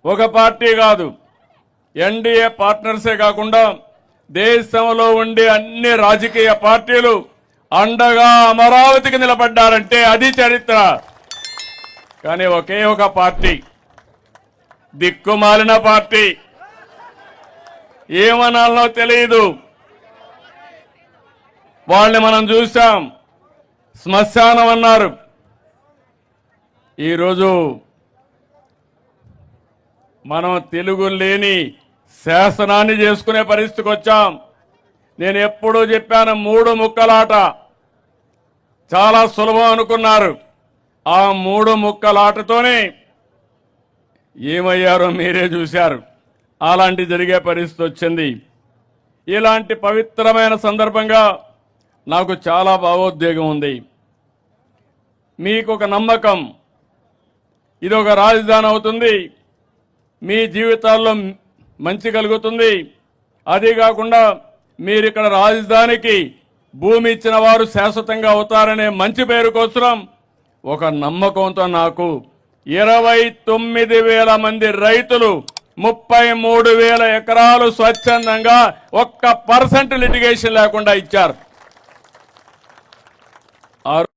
ఒక పార్టీ కాదు, ఎన్డీఏ పార్ట్నర్సే కాకుండా దేశంలో ఉండే అన్ని రాజకీయ పార్టీలు అండగా అమరావతికి నిలబడ్డారంటే అది చరిత్ర. కానీ ఒకే ఒక పార్టీ, దిక్కుమాలిన పార్టీ, ఏమనాలో తెలియదు, వాళ్ళని మనం చూసాం. శ్మశానం అన్నారు. ఈరోజు మనం తెలుగు లేని శాసనాన్ని చేసుకునే పరిస్థితికి వచ్చాం. నేను ఎప్పుడూ చెప్పాను, 3 ముక్కలాట చాలా సులభం అనుకున్నారు. ఆ 3 ముక్కలాటతోనే ఏమయ్యారో మీరే చూశారు. అలాంటి జరిగే పరిస్థితి వచ్చింది. ఇలాంటి పవిత్రమైన సందర్భంగా నాకు చాలా భావోద్వేగం ఉంది. మీకు ఒక నమ్మకం, ఇది ఒక రాజధాని అవుతుంది, మీ జీవితాల్లో మంచి కలుగుతుంది. అదే కాకుండా మీరు ఇక్కడ రాజధానికి భూమి ఇచ్చిన వారు శాశ్వతంగా అవుతారనే మంచి పేరు కోసం ఒక నమ్మకంతో నాకు 29,000 మంది రైతులు 33,000 ఎకరాలు స్వచ్ఛందంగా 1% లిటిగేషన్ లేకుండా ఇచ్చారు.